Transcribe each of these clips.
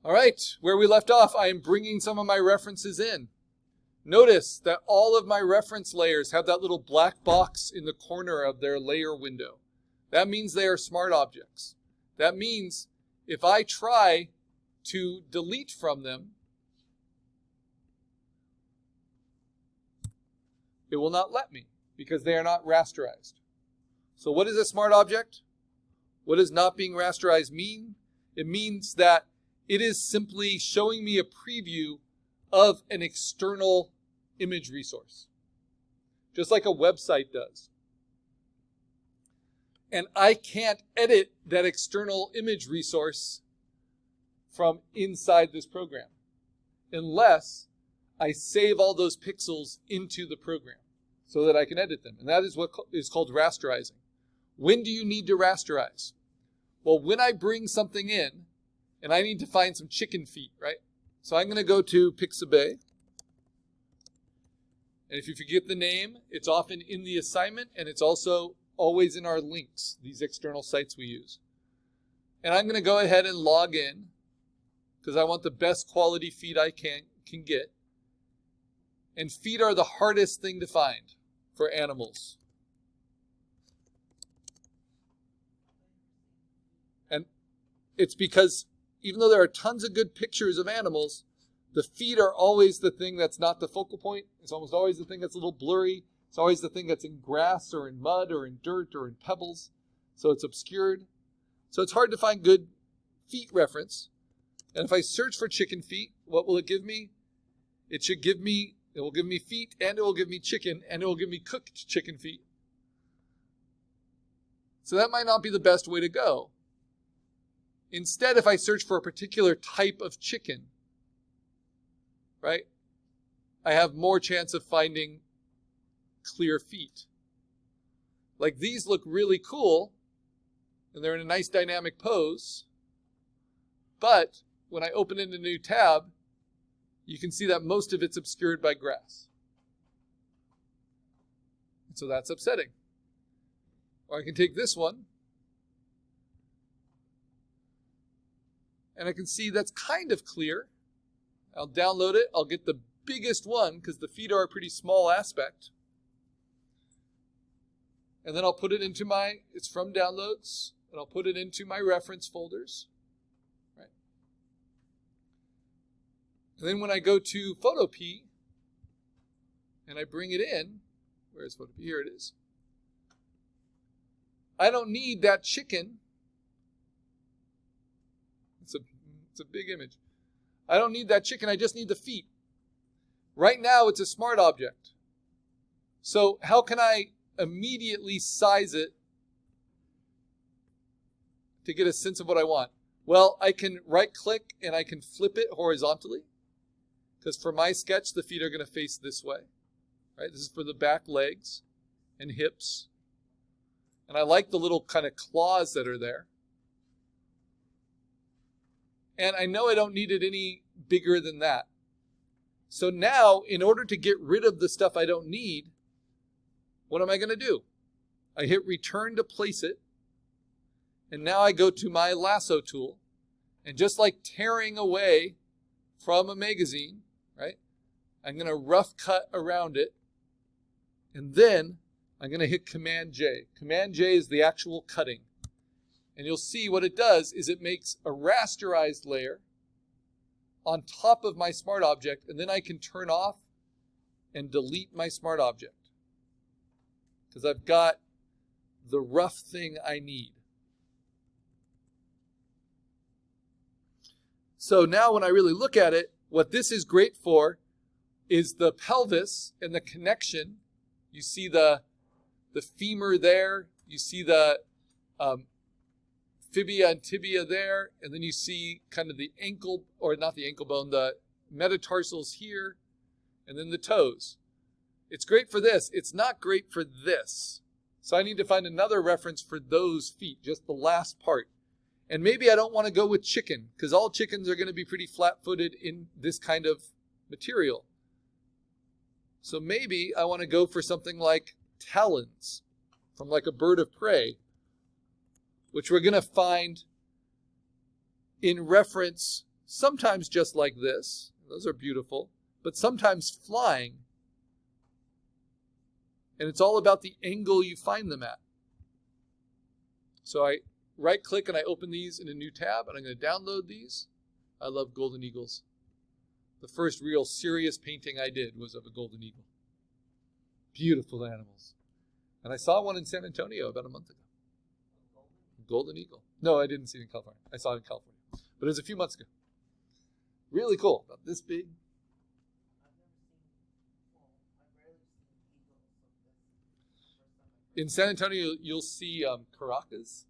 All right, where we left off, I am bringing some of my references in. Notice that all of my reference layers have that little black box in the corner of their layer window. That means they are smart objects. That means if I try to delete from them, it will not let me because they are not rasterized. So what is a smart object? What does not being rasterized mean? It means that it is simply showing me a preview of an external image resource, just like a website does. And I can't edit that external image resource from inside this program unless I save all those pixels into the program so that I can edit them. And that is what is called rasterizing. When do you need to rasterize? Well, when I bring something in and I need to find some chicken feet, right? So I'm going to go to Pixabay. And if you forget the name, it's often in the assignment and it's also always in our links, these external sites we use. And I'm going to go ahead and log in because I want the best quality feed I can get. And feet are the hardest thing to find for animals. And it's because even though there are tons of good pictures of animals, the feet are always the thing that's not the focal point. It's almost always the thing that's a little blurry. It's always the thing that's in grass or in mud or in dirt or in pebbles. So it's obscured. So it's hard to find good feet reference. And if I search for chicken feet, what will it give me? It will give me feet, and it will give me chicken, and it will give me cooked chicken feet. So that might not be the best way to go. Instead, if I search for a particular type of chicken, right, I have more chance of finding clear feet. Like these look really cool, and they're in a nice dynamic pose, but when I open in a new tab, you can see that most of it's obscured by grass. So that's upsetting. Or I can take this one, and I can see that's kind of clear. I'll download it. I'll get the biggest one because the feet are a pretty small aspect. And then I'll put it into it's from downloads, and I'll put it into my reference folders. Right? And then when I go to Photopea, and I bring it in, where's Photopea? Here it is. I don't need that chicken. It's a big image. I don't need that chicken. I just need the feet. Right now, it's a smart object. So how can I immediately size it to get a sense of what I want? Well, I can right-click and I can flip it horizontally because for my sketch, the feet are going to face this way. Right? This is for the back legs and hips. And I like the little kind of claws that are there. And I know I don't need it any bigger than that. So now, in order to get rid of the stuff I don't need, what am I going to do? I hit return to place it. And now I go to my lasso tool. And just like tearing away from a magazine, right? I'm going to rough cut around it. And then I'm going to hit Command J. Command J is the actual cutting. And you'll see what it does is it makes a rasterized layer on top of my smart object, and then I can turn off and delete my smart object because I've got the rough thing I need. So now when I really look at it, what this is great for is the pelvis and the connection. You see the femur there, you see the fibia and tibia there, and then you see kind of the ankle, or not the ankle bone, the metatarsals here, and then the toes. It's great for this. It's not great for this. So I need to find another reference for those feet, just the last part. And maybe I don't want to go with chicken, because all chickens are going to be pretty flat-footed in this kind of material. So maybe I want to go for something like talons from like a bird of prey, which we're going to find in reference sometimes just like this. Those are beautiful, but sometimes flying. And it's all about the angle you find them at. So I right click and I open these in a new tab, and I'm going to download these. I love golden eagles. The first real serious painting I did was of a golden eagle. Beautiful animals. And I saw one in San Antonio about a month ago. Golden eagle. No, I didn't see it in California. I saw it in California. But it was a few months ago. Really cool. About this big. In San Antonio, you'll see caracas,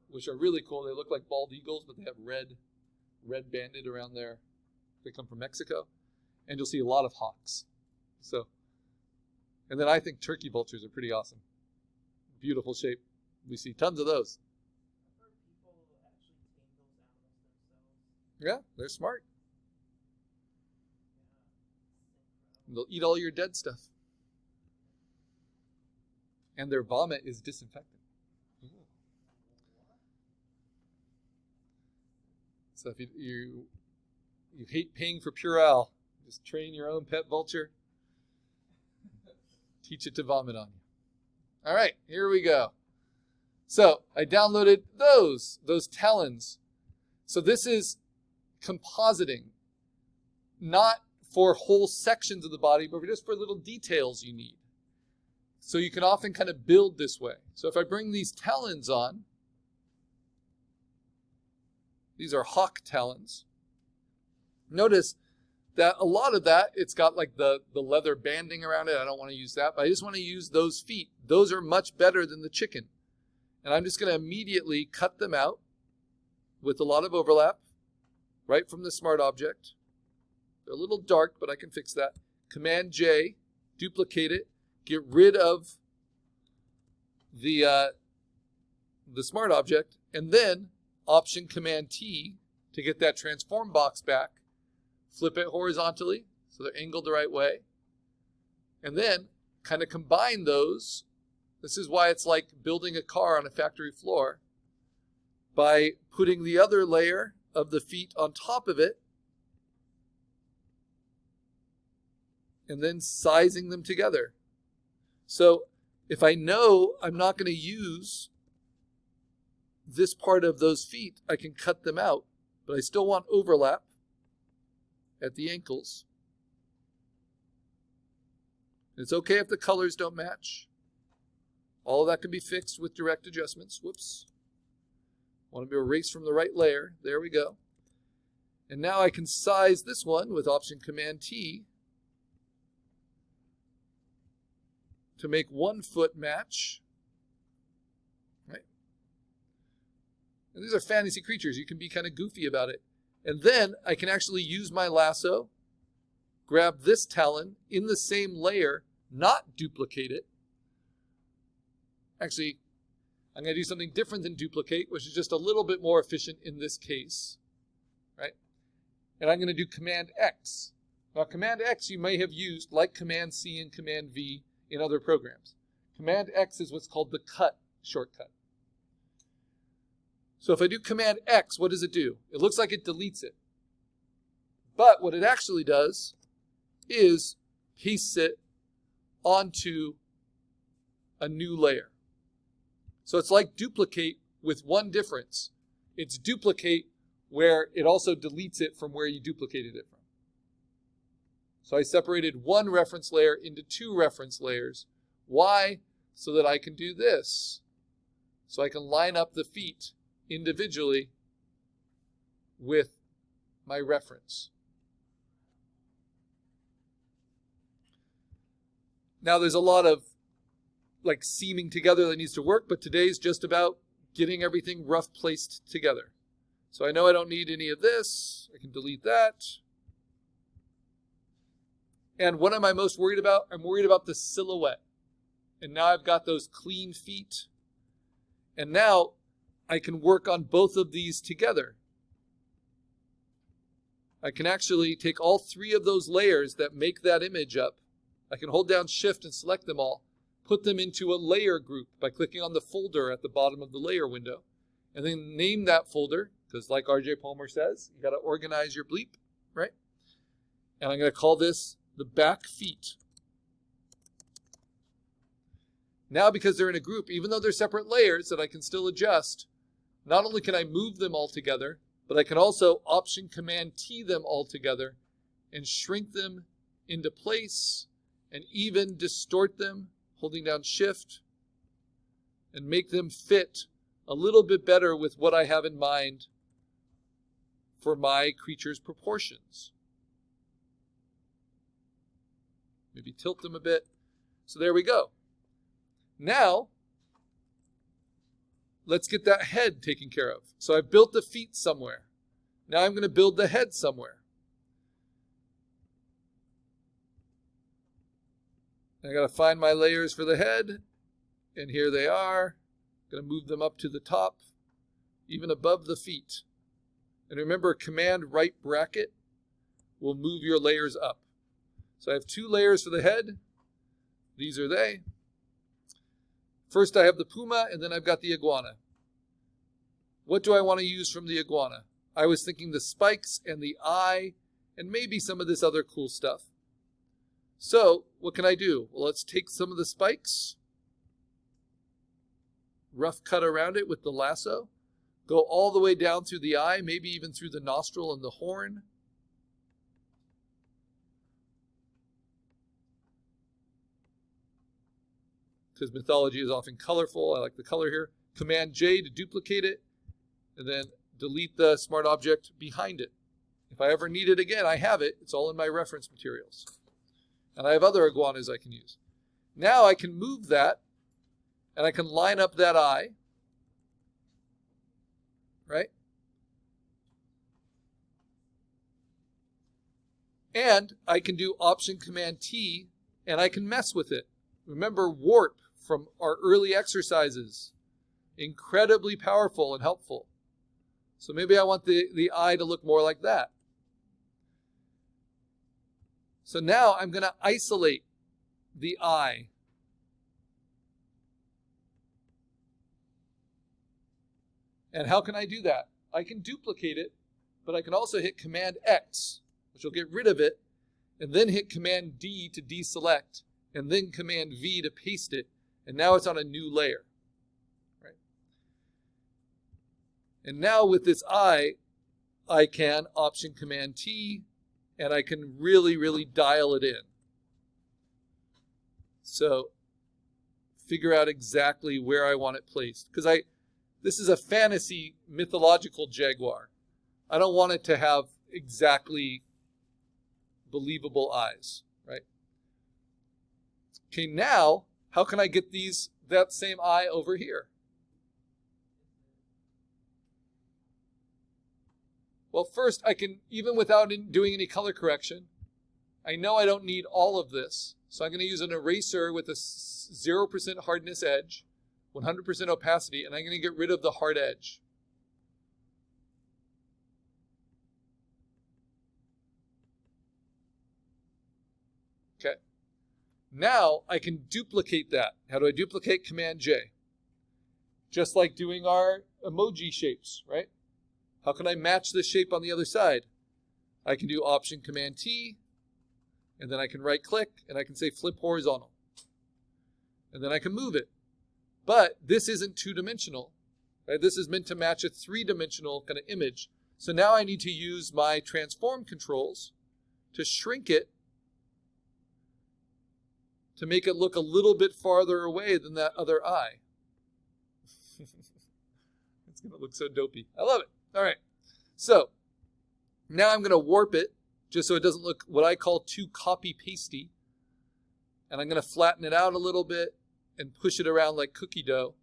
which are really cool. They look like bald eagles, but they have red banded around there. They come from Mexico. And you'll see a lot of hawks. So, and then I think turkey vultures are pretty awesome. Beautiful shape. We see tons of those. I've heard people actually tame those animals themselves. Yeah, they're smart. They'll eat all your dead stuff. And their vomit is disinfectant. So if you hate paying for Purell, just train your own pet vulture. Teach it to vomit on you. All right, here we go. So I downloaded those talons. So this is compositing, not for whole sections of the body, but just for little details you need. So you can often kind of build this way. So if I bring these talons on, these are hawk talons. Notice that a lot of that, it's got like the leather banding around it. I don't want to use that, but I just want to use those feet. Those are much better than the chicken. And I'm just going to immediately cut them out with a lot of overlap right from the Smart Object. They're a little dark, but I can fix that. Command J, duplicate it, get rid of the Smart Object, and then Option Command T to get that transform box back. Flip it horizontally so they're angled the right way. And then kind of combine those. This is why it's like building a car on a factory floor, by putting the other layer of the feet on top of it and then sizing them together. So if I know I'm not going to use this part of those feet, I can cut them out, but I still want overlap at the ankles. It's okay if the colors don't match. All of that can be fixed with direct adjustments. Whoops. Want to be erased from the right layer. There we go. And now I can size this one with Option Command T to make one foot match. Right? And these are fantasy creatures. You can be kind of goofy about it. And then I can actually use my lasso, grab this talon in the same layer, not duplicate it. Actually, I'm going to do something different than duplicate, which is just a little bit more efficient in this case. Right? And I'm going to do Command X. Now, Command X you may have used like Command C and Command V in other programs. Command X is what's called the cut shortcut. So if I do Command X, what does it do? It looks like it deletes it. But what it actually does is pastes it onto a new layer. So it's like duplicate with one difference. It's duplicate where it also deletes it from where you duplicated it from. So I separated one reference layer into two reference layers. Why? So that I can do this. So I can line up the feet individually with my reference. Now there's a lot of like seaming together that needs to work, but today's just about getting everything rough placed together. So I know I don't need any of this. I can delete that. And what am I most worried about? I'm worried about the silhouette. And now I've got those clean feet. And now I can work on both of these together. I can actually take all three of those layers that make that image up. I can hold down Shift and select them all, put them into a layer group by clicking on the folder at the bottom of the layer window, and then name that folder because like R.J. Palmer says, you got to organize your bleep, right? And I'm going to call this the back feet. Now, because they're in a group, even though they're separate layers that I can still adjust, not only can I move them all together, but I can also Option-Command-T them all together and shrink them into place and even distort them, holding down Shift, and make them fit a little bit better with what I have in mind for my creature's proportions. Maybe tilt them a bit. So there we go. Now, let's get that head taken care of. So I built the feet somewhere. Now I'm going to build the head somewhere. I got to find my layers for the head, and here they are. I'm going to move them up to the top, even above the feet. And remember, Command right bracket will move your layers up. So I have 2 layers for the head. These are they. First I have the puma, and then I've got the iguana. What do I want to use from the iguana? I was thinking the spikes and the eye, and maybe some of this other cool stuff. So, what can I do? Well, let's take some of the spikes, rough cut around it with the lasso, go all the way down through the eye, maybe even through the nostril and the horn. Because mythology is often colorful. I like the color here. Command J to duplicate it, and then delete the smart object behind it. If I ever need it again, I have it. It's all in my reference materials. And I have other iguanas I can use. Now I can move that, and I can line up that eye, right? And I can do Option-Command-T, and I can mess with it. Remember warp from our early exercises. Incredibly powerful and helpful. So maybe I want the eye to look more like that. So now I'm going to isolate the eye. And how can I do that? I can duplicate it, but I can also hit Command X, which will get rid of it, and then hit Command D to deselect, and then Command V to paste it, and now it's on a new layer. Right? And now with this eye, I can Option-Command-T, and I can really, really dial it in. So figure out exactly where I want it placed. Because this is a fantasy mythological jaguar. I don't want it to have exactly believable eyes, right? Okay, now, how can I get that same eye over here? Well, first, I can, even without doing any color correction, I know I don't need all of this. So I'm going to use an eraser with a 0% hardness edge, 100% opacity, and I'm going to get rid of the hard edge. Okay. Now I can duplicate that. How do I duplicate? Command J. Just like doing our emoji shapes, right? How can I match this shape on the other side? I can do Option-Command-T, and then I can right-click, and I can say flip horizontal. And then I can move it. But this isn't two-dimensional. Right? This is meant to match a three-dimensional kind of image. So now I need to use my transform controls to shrink it to make it look a little bit farther away than that other eye. It's going to look so dopey. I love it. All right. So now I'm going to warp it just so it doesn't look what I call too copy-pasty. And I'm going to flatten it out a little bit and push it around like cookie dough.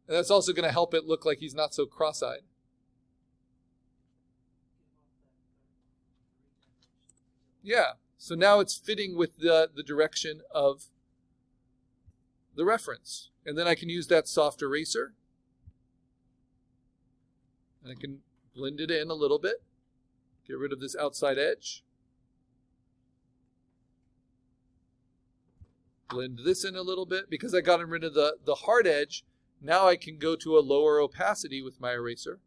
And that's also going to help it look like he's not so cross-eyed. Yeah. So now it's fitting with the direction of the reference. And then I can use that soft eraser. And I can blend it in a little bit. Get rid of this outside edge. Blend this in a little bit. Because I got rid of the hard edge, now I can go to a lower opacity with my eraser.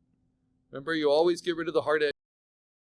Remember, you always get rid of the hard edge.